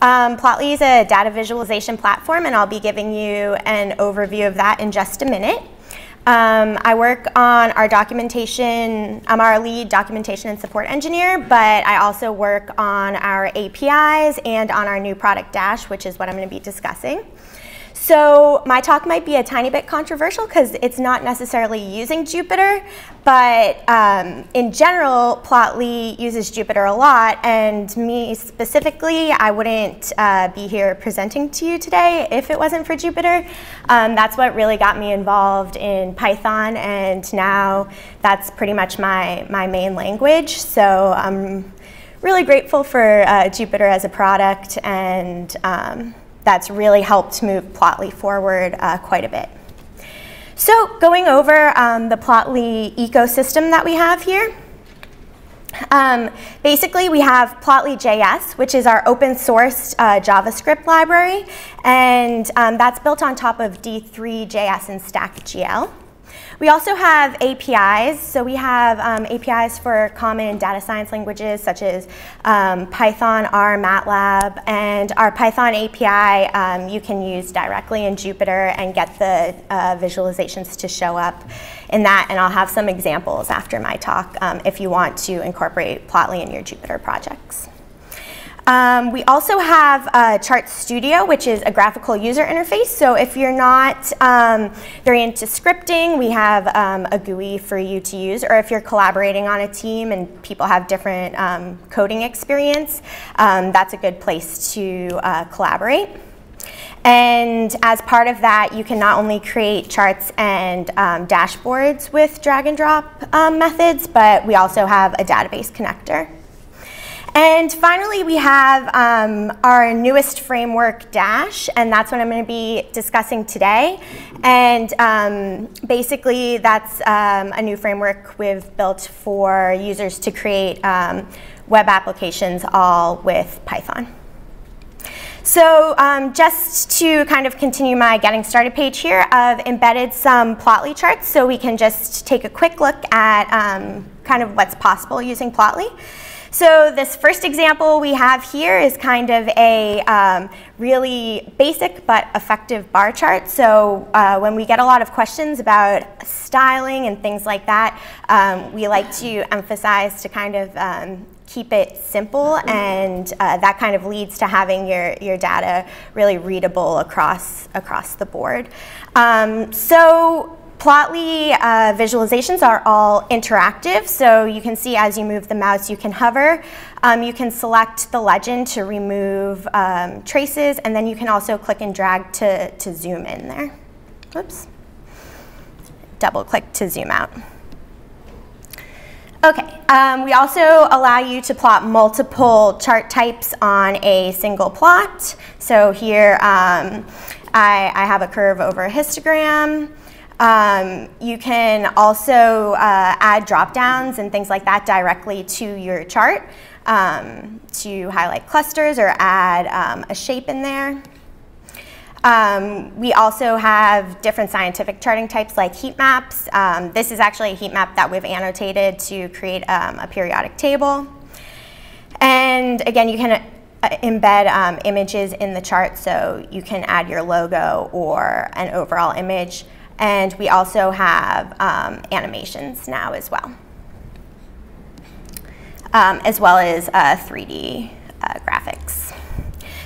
Plotly is a data visualization platform, and I'll be giving you an overview of that in just a minute. I work on our documentation. I'm our lead documentation and support engineer, but I also work on our APIs and on our new product Dash, which is what I'm going to be discussing. So my talk might be a tiny bit controversial because it's not necessarily using Jupyter, but in general, Plotly uses Jupyter a lot, and me specifically, I wouldn't be here presenting to you today if it wasn't for Jupyter. That's what really got me involved in Python, and now that's pretty much my main language. So I'm really grateful for Jupyter as a product, and that's really helped move Plotly forward quite a bit. So going over the Plotly ecosystem that we have here. Basically, we have Plotly.js, which is our open source JavaScript library, and that's built on top of D3.js and StackGL. We also have APIs. So we have APIs for common data science languages such as Python, R, MATLAB, and our Python API you can use directly in Jupyter and get the visualizations to show up in that. And I'll have some examples after my talk if you want to incorporate Plotly in your Jupyter projects. We also have Chart Studio, which is a graphical user interface. So if you're not very into scripting, we have a GUI for you to use. Or if you're collaborating on a team and people have different coding experience, that's a good place to collaborate. And as part of that, you can not only create charts and dashboards with drag and drop methods, but we also have a database connector. And finally, we have our newest framework, Dash, and that's what I'm going to be discussing today. And basically, that's a new framework we've built for users to create web applications all with Python. So just to kind of continue my getting started page here, I've embedded some Plotly charts so we can just take a quick look at kind of what's possible using Plotly. So this first example we have here is kind of a really basic but effective bar chart. So when we get a lot of questions about styling and things like that, we like to emphasize to kind of keep it simple, and that kind of leads to having your data really readable across the board. So Plotly visualizations are all interactive, so you can see as you move the mouse, you can hover. You can select the legend to remove traces, and then you can also click and drag to zoom in there. Whoops. Double click to zoom out. Okay, we also allow you to plot multiple chart types on a single plot. So here I have a curve over a histogram. You can also add drop-downs and things like that directly to your chart to highlight clusters or add a shape in there. We also have different scientific charting types like heat maps. This is actually a heat map that we've annotated to create a periodic table. And again, you can embed images in the chart, so you can add your logo or an overall image. And we also have animations now as well as 3D graphics.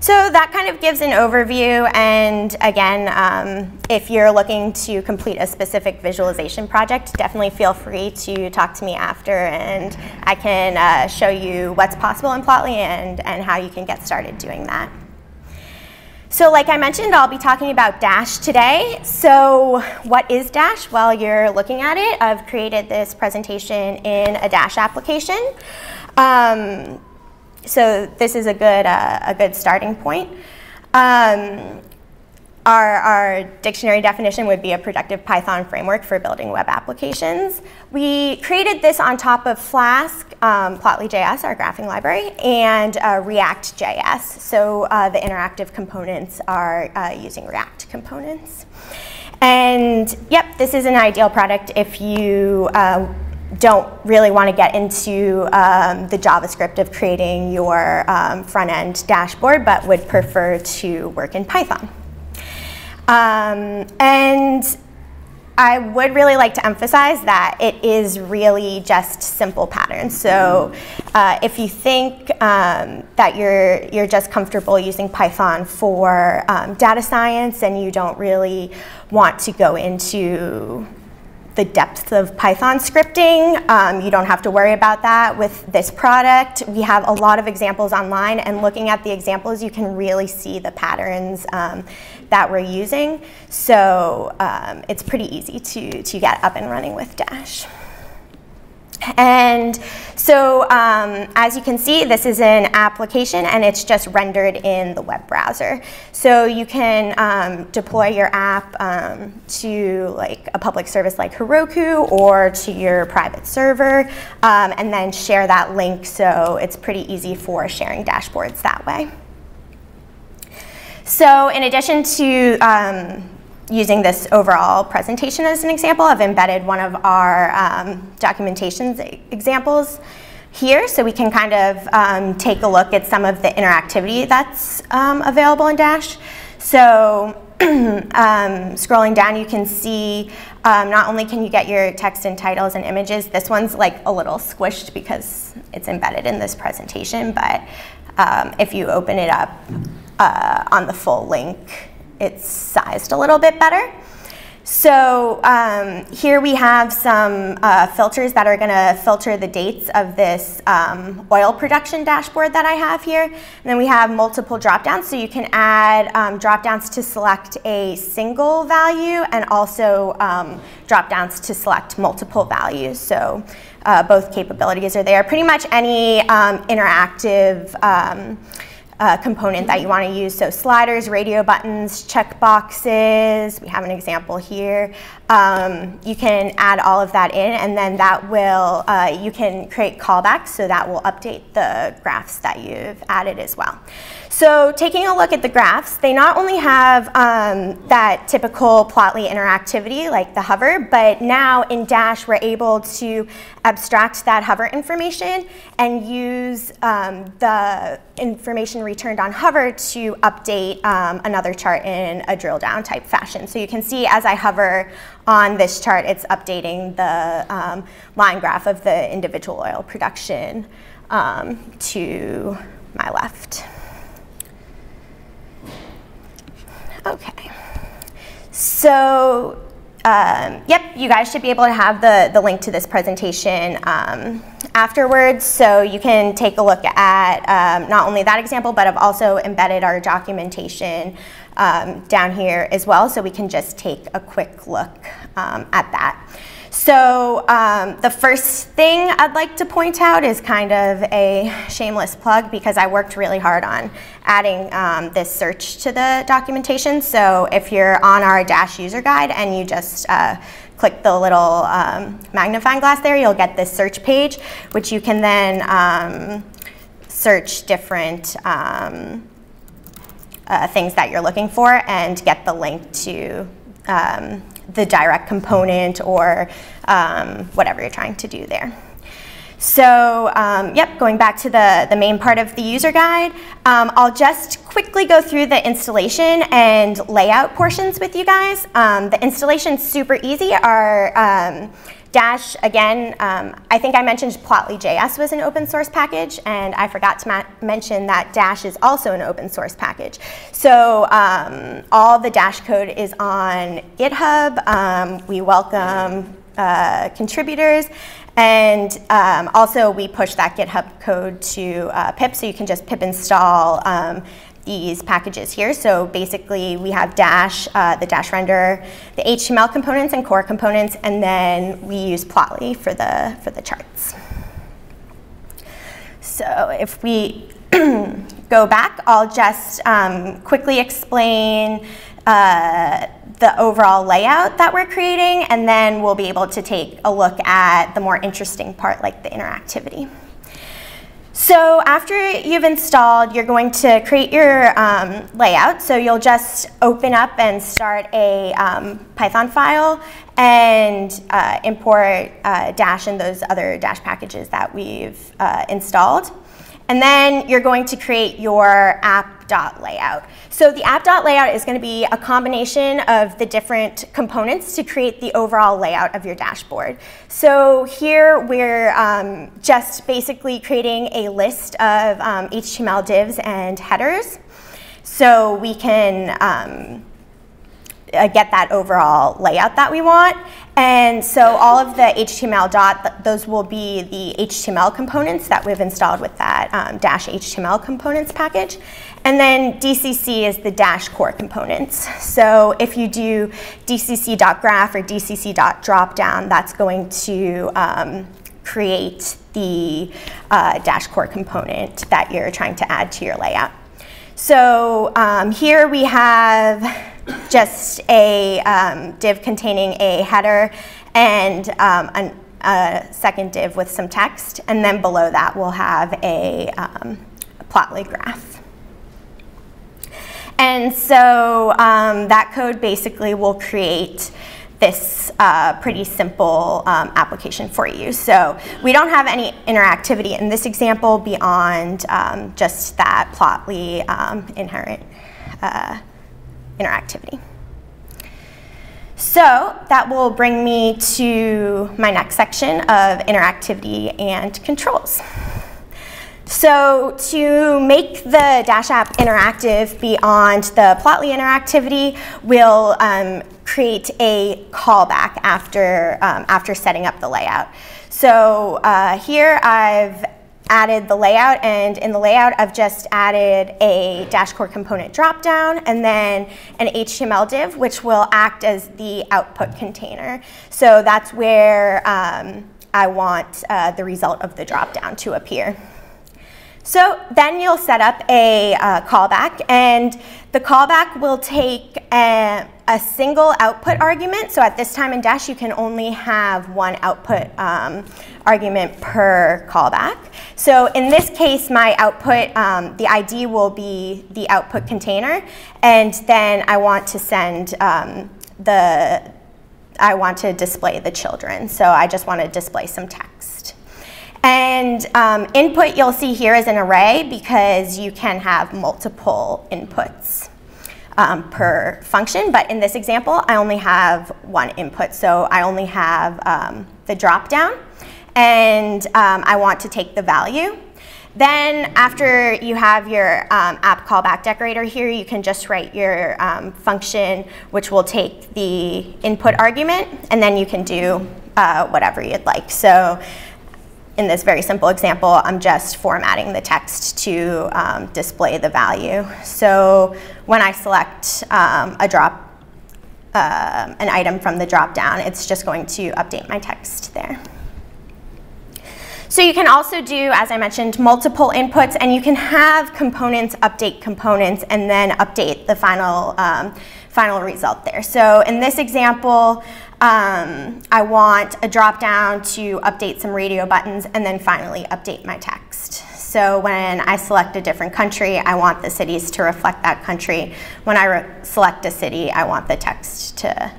So that kind of gives an overview, and again, if you're looking to complete a specific visualization project, definitely feel free to talk to me after, and I can show you what's possible in Plotly and how you can get started doing that. So like I mentioned, I'll be talking about Dash today. So what is Dash? While you're looking at it, I've created this presentation in a Dash application. So this is a good starting point. Our dictionary definition would be a productive Python framework for building web applications. We created this on top of Flask, Plotly.js, our graphing library, and React.js. So the interactive components are using React components. And yep, this is an ideal product if you don't really want to get into the JavaScript of creating your front-end dashboard, but would prefer to work in Python. And I would really like to emphasize that it is really just simple patterns. So if you think that you're just comfortable using Python for data science and you don't really want to go into the depth of Python scripting, you don't have to worry about that with this product. We have a lot of examples online, and looking at the examples, you can really see the patterns that we're using. So it's pretty easy to get up and running with Dash. And so as you can see, this is an application and it's just rendered in the web browser. So you can deploy your app to like a public service like Heroku or to your private server and then share that link, so it's pretty easy for sharing dashboards that way. So in addition to using this overall presentation as an example, I've embedded one of our documentation examples here, so we can kind of take a look at some of the interactivity that's available in Dash. So scrolling down, you can see not only can you get your text and titles and images, this one's like a little squished because it's embedded in this presentation, but if you open it up on the full link, it's sized a little bit better. So here we have some filters that are going to filter the dates of this oil production dashboard that I have here. And then we have multiple drop-downs, so you can add drop-downs to select a single value and also drop-downs to select multiple values. So both capabilities are there. Pretty much any interactive component that you want to use, so sliders, radio buttons, check boxes, we have an example here. You can add all of that in, and then that will, you can create callbacks, so that will update the graphs that you've added as well. So taking a look at the graphs, they not only have that typical Plotly interactivity like the hover, but now in Dash we're able to abstract that hover information and use the information returned on hover to update another chart in a drill down type fashion. So you can see as I hover on this chart, it's updating the line graph of the individual oil production to my left. Okay, so yep, you guys should be able to have the link to this presentation afterwards, so you can take a look at not only that example, but I've also embedded our documentation down here as well, so we can just take a quick look at that. So the first thing I'd like to point out is kind of a shameless plug, because I worked really hard on adding this search to the documentation. So if you're on our Dash user guide and you just click the little magnifying glass there, you'll get this search page, which you can then search different things that you're looking for and get the link to the direct component or whatever you're trying to do there. So yep, going back to the main part of the user guide, I'll just quickly go through the installation and layout portions with you guys. The installation's super easy. Our Dash, again, I think I mentioned Plotly.js was an open source package, and I forgot to mention that Dash is also an open source package. So all the Dash code is on GitHub. We welcome contributors, and also we push that GitHub code to pip, so you can just pip install these packages here. So basically we have Dash, the Dash render, the HTML components and core components, and then we use Plotly for the charts. So if we go back, I'll just quickly explain the overall layout that we're creating, and then we'll be able to take a look at the more interesting part, like the interactivity. So after you've installed, you're going to create your layout. So you'll just open up and start a Python file and import Dash and those other Dash packages that we've installed. And then you're going to create your app.layout. So the app.layout is going to be a combination of the different components to create the overall layout of your dashboard. So here we're just basically creating a list of HTML divs and headers so we can get that overall layout that we want. And so all of the HTML those will be the HTML components that we've installed with that Dash HTML components package. And then DCC is the Dash core components. So if you do dcc.graph or dcc.dropdown, that's going to create the Dash core component that you're trying to add to your layout. So here we have just a div containing a header and a second div with some text, and then below that we'll have a Plotly graph. And so that code basically will create this pretty simple application for you. So we don't have any interactivity in this example beyond just that Plotly inherent interactivity. So that will bring me to my next section of interactivity and controls. So to make the Dash app interactive beyond the Plotly interactivity, we'll create a callback after setting up the layout. So here I've added the layout, and in the layout I've just added a Dash core component dropdown and then an HTML div, which will act as the output container. So that's where I want the result of the dropdown to appear. So then you'll set up a callback, and the callback will take a single output argument. So at this time in Dash, you can only have one output argument per callback. So in this case, my output, the ID will be the output container, and then I want to send I want to display the children. So I just want to display some text. And input you'll see here is an array because you can have multiple inputs per function. But in this example, I only have one input. So I only have the dropdown, and I want to take the value. Then after you have your app callback decorator here, you can just write your function, which will take the input argument, and then you can do whatever you'd like. So in this very simple example, I'm just formatting the text to display the value. So when I select an item from the drop-down, it's just going to update my text there. So you can also do, as I mentioned, multiple inputs, and you can have components update components and then update the final result there. So in this example, I want a drop-down to update some radio buttons and then finally update my text. So when I select a different country, I want the cities to reflect that country. When I select a city, I want the text to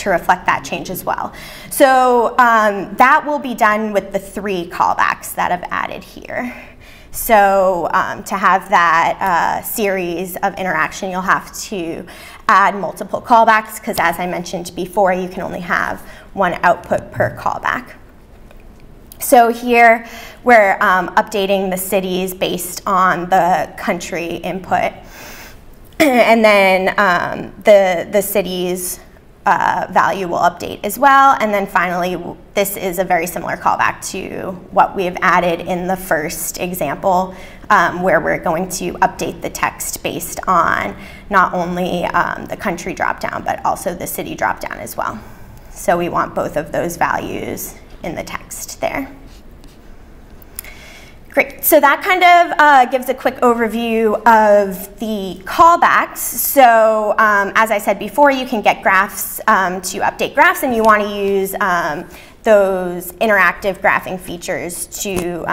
reflect that change as well. So that will be done with the 3 callbacks that I've added here. So to have that series of interaction, you'll have to add multiple callbacks because, as I mentioned before, you can only have one output per callback. So here we're updating the cities based on the country input. And then the cities value will update as well. And then finally, this is a very similar callback to what we have added in the first example, where we're going to update the text based on not only the country dropdown, but also the city dropdown as well. So we want both of those values in the text there. Great, so that kind of gives a quick overview of the callbacks. So as I said before, you can get graphs to update graphs, and you want to use those interactive graphing features to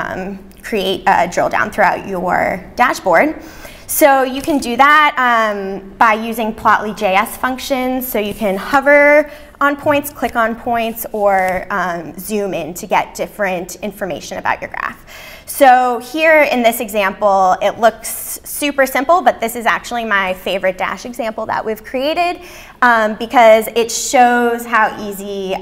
create a drill down throughout your dashboard. So you can do that by using Plotly.js functions. So you can hover on points, click on points, or zoom in to get different information about your graph. So here in this example, it looks super simple, but this is actually my favorite Dash example that we've created because it shows how easy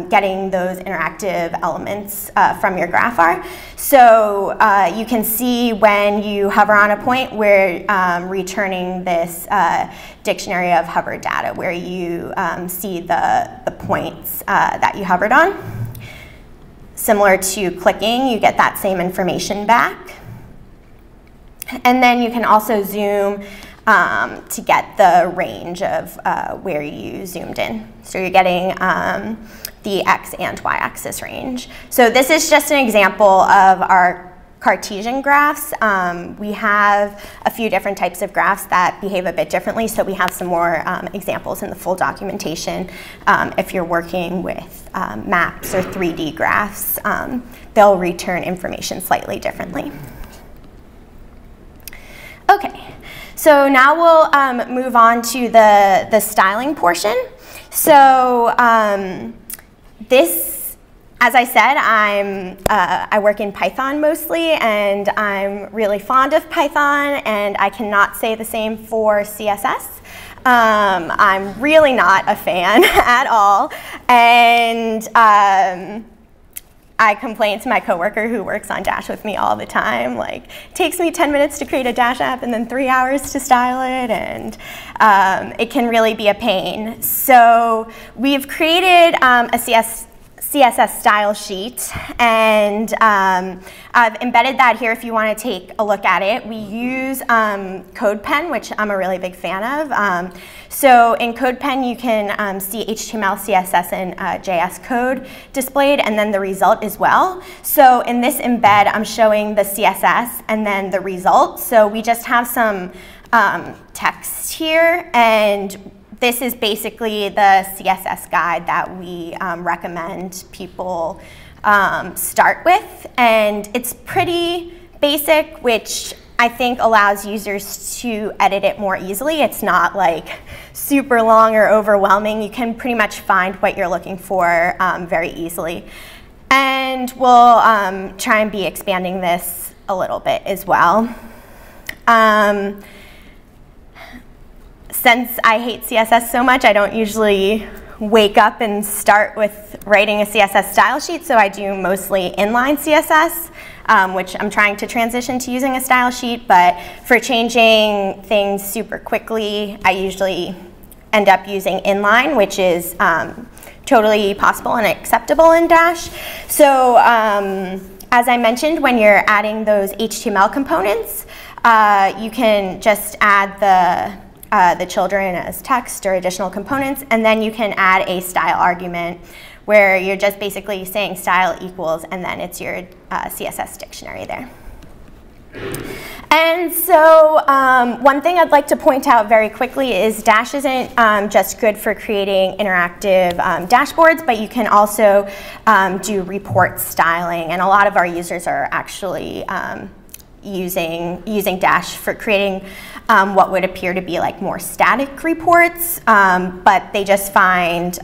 getting those interactive elements from your graph are. So you can see when you hover on a point, we're returning this dictionary of hover data where you see the points that you hovered on. Similar to clicking, you get that same information back. And then you can also zoom to get the range of where you zoomed in. So you're getting the X and Y axis range. So this is just an example of our Cartesian graphs. We have a few different types of graphs that behave a bit differently, so we have some more examples in the full documentation. If you're working with maps or 3D graphs, they'll return information slightly differently. Okay, so now we'll move on to the styling portion. So as I said, I work in Python mostly, and I'm really fond of Python, and I cannot say the same for CSS. I'm really not a fan at all, and I complain to my coworker who works on Dash with me all the time, like, it takes me 10 minutes to create a Dash app and then 3 hours to style it, and it can really be a pain. So we've created a CSS style sheet, and I've embedded that here if you want to take a look at it. We use CodePen, which I'm a really big fan of. So in CodePen, you can see HTML, CSS, and JS code displayed, and then the result as well. So in this embed, I'm showing the CSS and then the result. So we just have some text here, and this is basically the CSS guide that we recommend people start with. And it's pretty basic, which I think allows users to edit it more easily. It's not like super long or overwhelming. You can pretty much find what you're looking for very easily. And we'll try and be expanding this a little bit as well. Since I hate CSS so much, I don't usually wake up and start with writing a CSS style sheet, so I do mostly inline CSS, which I'm trying to transition to using a style sheet, but for changing things super quickly, I usually end up using inline, which is totally possible and acceptable in Dash. So as I mentioned, when you're adding those HTML components, you can just add the children as text or additional components, and then you can add a style argument where you're just basically saying style equals, and then it's your CSS dictionary there. And so one thing I'd like to point out very quickly is Dash isn't just good for creating interactive dashboards, but you can also do report styling, and a lot of our users are actually using Dash for creating what would appear to be like more static reports, but they just find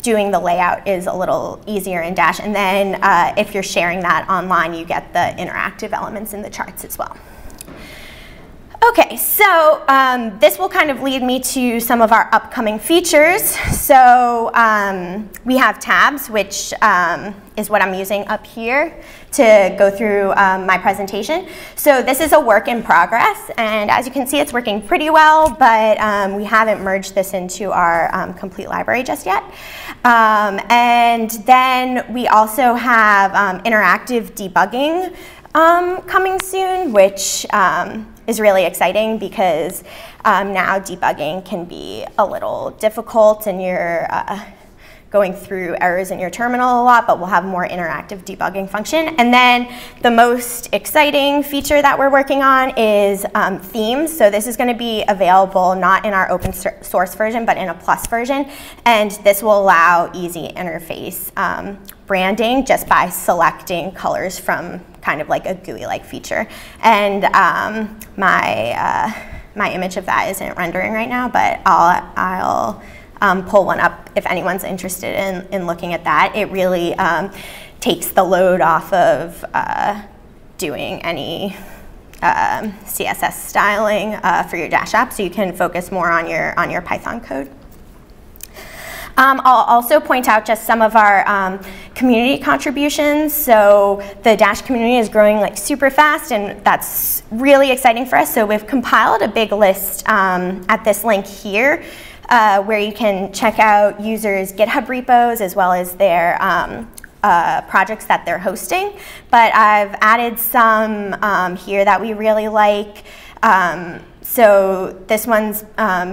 doing the layout is a little easier in Dash. And then if you're sharing that online, you get the interactive elements in the charts as well. Okay, so this will kind of lead me to some of our upcoming features. So we have tabs, which is what I'm using up here to go through my presentation. So this is a work in progress, and as you can see, it's working pretty well, but we haven't merged this into our complete library just yet. And then we also have interactive debugging coming soon, which is really exciting because now debugging can be a little difficult and you're going through errors in your terminal a lot, but we'll have more interactive debugging function. And then the most exciting feature that we're working on is themes. So this is going to be available not in our open source version, but in a plus version. And this will allow easy interface branding just by selecting colors from kind of like a GUI-like feature. And my image of that isn't rendering right now, but I'll pull one up if anyone's interested in looking at that. It really takes the load off of doing any CSS styling for your Dash app, so you can focus more on your Python code. I'll also point out just some of our community contributions. So the Dash community is growing like super fast, and that's really exciting for us. So we've compiled a big list at this link here, where you can check out users' GitHub repos as well as their projects that they're hosting. But I've added some here that we really like. So this one's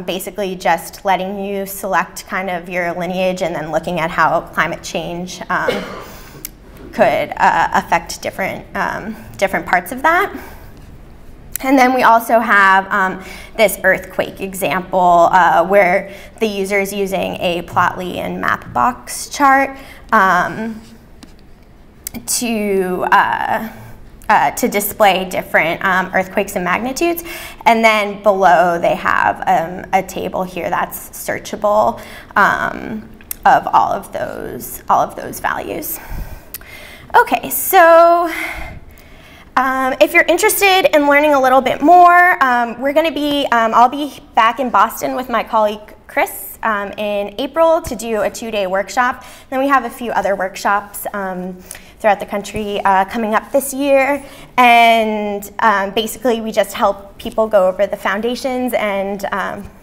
basically just letting you select kind of your lineage and then looking at how climate change could affect different parts of that. And then we also have this earthquake example where the user is using a Plotly and Mapbox chart to display different earthquakes and magnitudes. And then below they have a table here that's searchable of all of those values. Okay, so if you're interested in learning a little bit more, I'll be back in Boston with my colleague Chris in April to do a 2-day workshop. Then we have a few other workshops throughout the country coming up this year, and basically we just help people go over the foundations and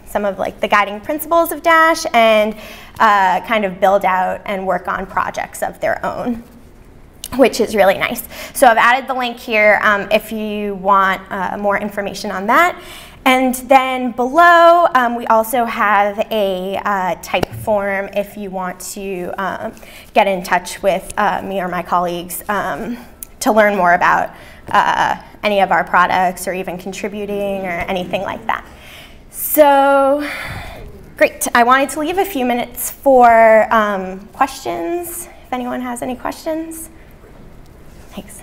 some of like the guiding principles of Dash, and kind of build out and work on projects of their own, which is really nice. So I've added the link here if you want more information on that. And then below, we also have a type form if you want to get in touch with me or my colleagues to learn more about any of our products or even contributing or anything like that. So great. I wanted to leave a few minutes for questions, if anyone has any questions. Thanks.